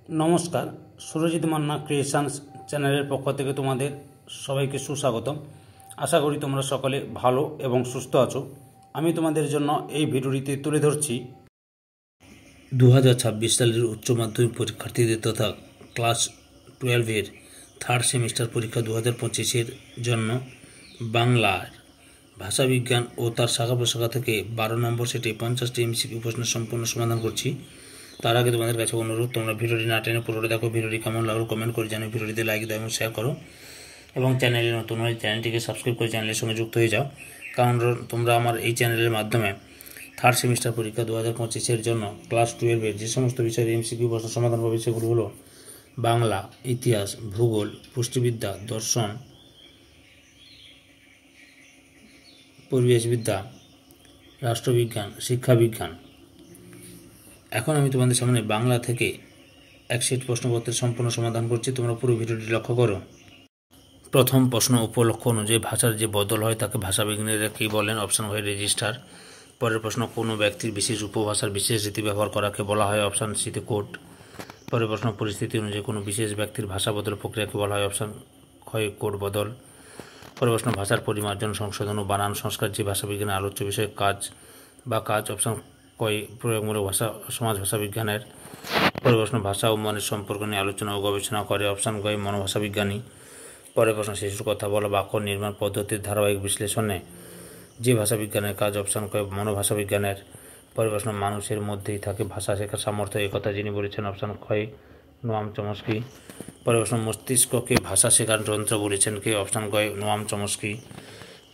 নমস্কার, সুরজিৎ মান্না ক্রিয়েশনস চ্যানেলের পক্ষ থেকে তোমাদের সবাইকে সুস্বাগতম। আশা করি তোমরা সকলে ভালো এবং সুস্থ আছো। আমি তোমাদের জন্য এই ভিডিওটিতে তুলে ধরছি 2026 সালের উচ্চ মাধ্যমিক পরীক্ষার্থীদের তথা ক্লাস 12-এর থার্ড সেমিস্টার পরীক্ষা 2025-এর জন্য বাংলার ভাষাবিজ্ঞান ও তার শাখা প্রশাখা থেকে 12 নম্বর সেটে 50টি এমসিকিউ প্রশ্নের সম্পূর্ণ সমাধান করছি। তার আগে তোমাদের কাছে অনুরোধ, তোমরা ভিডিওটি না টেনে পুরোটা দেখো। ভিডিওটি কেমন লাগলো কমেন্ট করে জানিয়ে ভিডিওটিতে লাইক দাও এবং শেয়ার করো, এবং চ্যানেলে নতুন হলে চ্যানেলটিকে সাবস্ক্রাইব করে চ্যানেলের সঙ্গে যুক্ত হয়ে যাও, কারণ তোমরা আমার এই চ্যানেলের মাধ্যমে থার্ড সেমিস্টার পরীক্ষা 2025-এর জন্য ক্লাস 12-এর যে সমস্ত বিষয়ের এমসিকিউ প্রশ্ন সমাধান পাবে সেগুলো হলো বাংলা, ইতিহাস, ভূগোল, পুষ্টিবিদ্যা, দর্শন, পরিবেশবিদ্যা, রাষ্ট্রবিজ্ঞান, শিক্ষাবিজ্ঞান। এখন আমি তোমাদের সামনে বাংলা থেকে এক সেট প্রশ্নপত্রের সম্পূর্ণ সমাধান করছি, তোমরা পুরো ভিডিওটি লক্ষ্য করো। প্রথম প্রশ্ন, উপলক্ষ অনুযায়ী ভাষার যে বদল হয় তাকে ভাষাবিজ্ঞানীরা কী বলেন? অপশান হয় রেজিস্টার। পরের প্রশ্ন, কোনো ব্যক্তির বিশেষ উপভাষার বিশেষ রীতি ব্যবহার করাকে বলা হয়? অপশান সিতে কোড। পরের প্রশ্ন, পরিস্থিতি অনুযায়ী কোনো বিশেষ ব্যক্তির ভাষা বদল প্রক্রিয়াকে বলা হয়? অপশান হয় কোড বদল। পরের প্রশ্ন, ভাষার পরিমার্জন, সংশোধন ও বানান সংস্কার যে ভাষাবিজ্ঞানের আলোচ্য বিষয়ে কাজ। অপশান কয় প্রয়োগমূলক ভাষা সমাজ ভাষাবিজ্ঞানের। পরের প্রশ্ন, ভাষা ও মনের সম্পর্ক নিয়ে আলোচনা ও গবেষণা করে? অপশান গয় মনোভাষাবিজ্ঞানী। পরের প্রশ্ন, শিশুর কথা বলা বাক্য নির্মাণ পদ্ধতির ধারাবাহিক বিশ্লেষণে যে ভাষাবিজ্ঞানের কাজ? অপশান কয় মনোভাষাবিজ্ঞানের। পরের প্রশ্ন, মানুষের মধ্যেই থাকে ভাষা শেখার সামর্থ্য, একথা যিনি বলেছেন? অপশান কয় নোয়াম চমস্কি। পরের প্রশ্ন, মস্তিষ্ককে ভাষা শেখার যন্ত্র বলেছেন কে? অপশান কয় নোয়াম চমস্কি।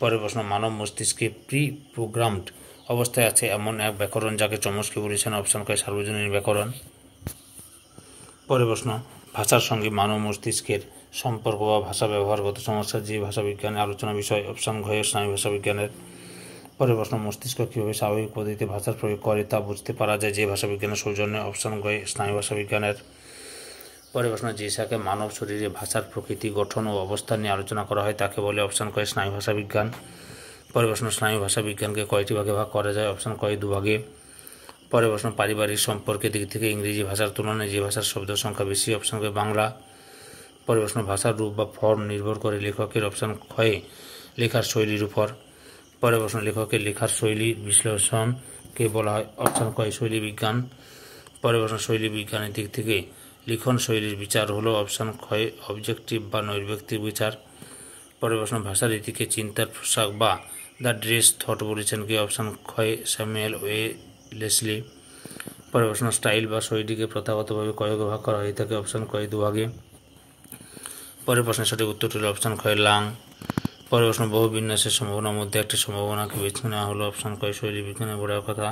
পরের প্রশ্ন, মানব মস্তিষ্কে প্রি প্রোগ্রামড অবস্থায় আছে এমন এক ব্যাকরণ যাকে চমস্কি বলেছেন? অপশান কয় সার্বজনীন ব্যাকরণ। পরের প্রশ্ন, ভাষার সঙ্গে মানব মস্তিষ্কের সম্পর্ক বা ভাষা ব্যবহারগত সমস্যা যে ভাষাবিজ্ঞানে আলোচনা বিষয়? অপশান ঘ স্নায়ু ভাষাবিজ্ঞানের। পরের প্রশ্ন, মস্তিষ্ক কীভাবে স্বাভাবিক পদ্ধতিতে ভাষার প্রয়োগ করে তা বুঝতে পারা যায় যে ভাষাবিজ্ঞানের সৌজন্যে? অপশান ঘ স্নায়ু ভাষাবিজ্ঞানের। পরের প্রশ্ন, যে শাখায় মানব শরীরে ভাষার প্রকৃতি, গঠন ও অবস্থান নিয়ে আলোচনা করা হয় তাকে বলে? অপশান কয় স্নায়ু ভাষাবিজ্ঞান। পরের প্রশ্ন, স্নায়ু ভাষাবিজ্ঞানকে কয়টি ভাগে ভাগ করা যায়? অপশান কয় দুভাগে। পরের প্রশ্ন, পারিবারিক সম্পর্কের দিক থেকে ইংরেজি ভাষার তুলনায় যে ভাষার শব্দ সংখ্যা বেশি? অপশান কয় বাংলা। পরের প্রশ্ন, ভাষার রূপ বা ফর্ম নির্ভর করে লেখকের? অপশান ক্ষয়ে লেখার শৈলীর উপর। পরের প্রশ্ন, লেখকের লেখার শৈলীর বিশ্লেষণকে বলা হয়? অপশান কয় শৈলী বিজ্ঞান। পরের প্রশ্ন, শৈলী বিজ্ঞানের দিক থেকে লিখন শৈলীর বিচার হলো? অপশান ক্ষয় অবজেক্টিভ বা নৈর্ব্যক্তিক বিচার। পরের প্রশ্ন, ভাষার রীতিকে চিন্তার পোশাক বা দ্য ড্রেস থট বলেছেন কে? অপশান ক্ষয় স্যামুয়েল লেসলি। পরের প্রশ্ন, স্টাইল বা শৈলীকে প্রথাগতভাবে কয় ভাগে ভাগ করা হয়ে থাকে? অপশান কয় দুভাগে। পরের প্রশ্নের সঠিক উত্তরটি হল অপশান ক্ষয় লাং। পরের প্রশ্ন, বহু বিন্যাসের সম্ভাবনার মধ্যে একটি সম্ভাবনাকে বেছে নেওয়া হলো? অপশান কয় শৈলী বিজ্ঞানের বড়ার কথা।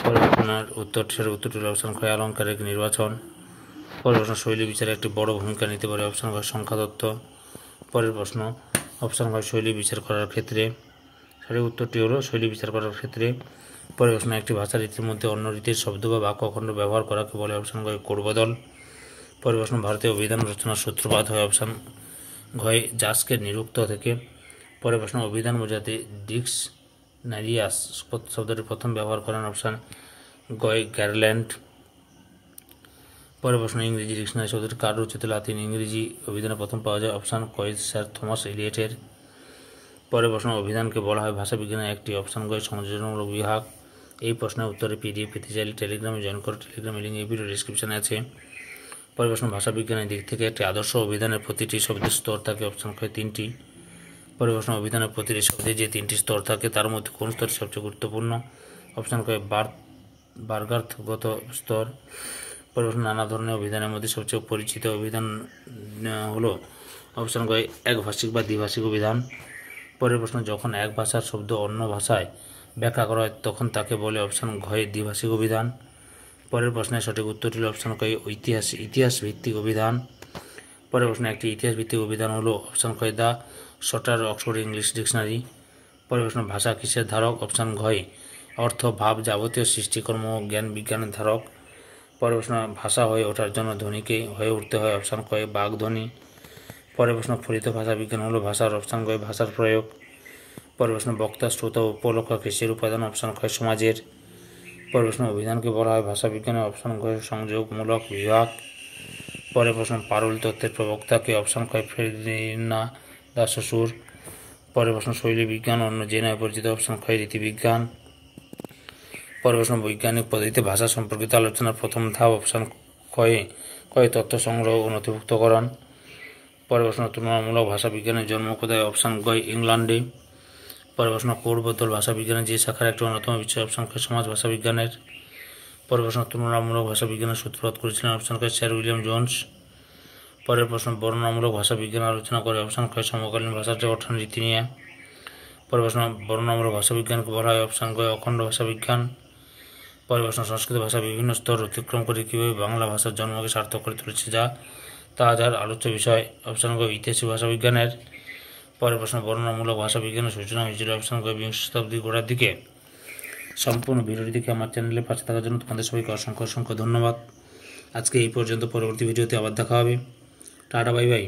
পরের প্রশ্নের সঠিক উত্তরটি হল অপশান ক্ষয় অলঙ্কারিক নির্বাচন। পরের প্রশ্ন, শৈলী বিচারে একটি বড় ভূমিকা নিতে পারে? অপশান কয় সংখ্যাতত্ত্ব। পরের প্রশ্ন, অপশান কয় শৈলী বিচার করার ক্ষেত্রে। সঠিক উত্তরটি হলো শৈলী বিচার করার ক্ষেত্রে। পরের প্রশ্ন, একটি ভাষা রীতির মধ্যে অন্য রীতির শব্দ বা বাক্য খণ্ড ব্যবহার করাকে বলে? অপশান কয় কোড বদল। পরের প্রশ্ন, ভারতীয় অভিধান রচনার সূত্রপাত হয়? অপশান ঘয় জাস্কের নিরুক্ত থেকে। পরের প্রশ্ন, অভিধান বোঝাতে ডিক্সনারিয়াস শব্দটি প্রথম ব্যবহার করেন? অপশান গয় গ্যারল্যান্ড। পরের প্রশ্ন, ইংরেজি ডিকশনারি শব্দটি কার রচিত লাতিন ইংরেজি অভিধানে প্রথম পাওয়া যায়? অপশান কয় স্যার থমাস এলিয়টের। পরের প্রশ্ন, অভিধানকে বলা হয় ভাষাবিজ্ঞানের একটি? অপশান কয় সংযোজনমূলক বিভাগ। এই প্রশ্নের উত্তরে পিডিএফ পেতে চাইলে টেলিগ্রামে জয়েন করো, টেলিগ্রামে লিঙ্ক এই ভিডিও ডিসক্রিপশানে আছে। পরের প্রশ্ন, ভাষাবিজ্ঞানের দিক থেকে একটি আদর্শ অভিধানের প্রতিটি শব্দের স্তর থাকে? অপশান কয় তিনটি। পরের প্রশ্ন, অভিধানের প্রতিটি শব্দের যে তিনটি স্তর থাকে তার মধ্যে কোন স্তর সবচেয়ে গুরুত্বপূর্ণ? অপশান কয় বার্গার্থগত স্তর। পরের প্রশ্ন, নানা ধরনের অভিধানের মধ্যে সবচেয়ে পরিচিত অভিধান হলো? অপশান কয় একভাষিক বা দ্বিভাষিক অভিধান। পরের প্রশ্ন, যখন এক ভাষার শব্দ অন্য ভাষায় ব্যাখ্যা করা হয় তখন তাকে বলে? অপশান ঘয় দ্বিভাষিক অভিধান। পরের প্রশ্নের সঠিক উত্তরটি হল অপশান কয় ইতিহাস ভিত্তিক অভিধান। পরের প্রশ্ন, একটি ইতিহাস ভিত্তিক অভিধান হলো? অপশান কয় the shorter Oxford English dictionary. পরের প্রশ্ন, ভাষা কিসের ধারক? অপশান ঘয় অর্থ, ভাব, যাবতীয় সৃষ্টিকর্ম ও জ্ঞান বিজ্ঞানের ধারক। পরের প্রশ্ন, ভাষা হয়ে ওঠার জন্য ধ্বনিকে হয়ে উঠতে হয়? অপশান কয় বাগধ্বনি। পরের প্রশ্ন, ফলিত ভাষা বিজ্ঞান হলো ভাষার? অপশান কয় ভাষার প্রয়োগ। পরের প্রশ্ন, বক্তা, শ্রোতা ও উপলক্ষ কিসের উপাদান? অপশান কয় সমাজের। পরের প্রশ্ন অভিধানকে বলা হয় ভাষাবিজ্ঞানের অপশন গ সংযোগমূলক বিভাগ। পরের প্রশ্ন পারুল তত্ত্বের প্রবক্তাকে অপশন ক ফেরিনা দা শ্বশুর। পরের প্রশ্ন শৈলী বিজ্ঞান অন্য যে নামে পরিচিত অপশন খ রীতিবিজ্ঞান। পরের প্রশ্ন বৈজ্ঞানিক পদ্ধতিতে ভাষা সম্পর্কিত আলোচনার প্রথম ধাপ অপশন কয়ে তথ্য সংগ্রহ ও নথিভুক্তকরণ। পরের প্রশ্ন তুলনামূলক ভাষা বিজ্ঞানের জন্ম কোথায় অপশন গ ইংল্যান্ডে। পরের প্রশ্ন কোরবোতল ভাষা বিজ্ঞানের যে শাখার একটি অন্যতম বিষয় অপশন খ সমাজ ভাষা বিজ্ঞানের। পরের প্রশ্ন তুলনামূলক ভাষা বিজ্ঞানের সূত্রপাত করেছিলেন অপশন খ স্যার উইলিয়াম জোন্স। পরের প্রশ্ন বর্ণনামূলক ভাষা বিজ্ঞান আলোচনা করে অপশন খ সমকালীন ভাষার গঠন রীতি নিয়ে। পরের প্রশ্ন বর্ণনামূলক ভাষা বিজ্ঞানকে বলা হয় অপশন গ অখণ্ড ভাষা বিজ্ঞান। পরের প্রশ্ন সংস্কৃত ভাষা বিভিন্ন স্তর অতিক্রম করে কীভাবে বাংলা ভাষার জন্মকে সার্থক করে তুলেছে যার আলোচ্য বিষয় অপশন গ ঐতিহাসিক ভাষা বিজ্ঞানের। পরের প্রশ্ন বর্ণনামূলক ভাষা বিজ্ঞানের সূচনা হয়েছিল অপশন গ বিংশ শতাব্দীর গোড়ার দিকে। সম্পূর্ণ ভিডিওটি দেখে আমার চ্যানেলে পাশে থাকার জন্য তোমাদের সবাইকে অসংখ্য ধন্যবাদ। আজকে এই পর্যন্ত, পরবর্তী ভিডিওতে আবার দেখা হবে। Tata, bye bye.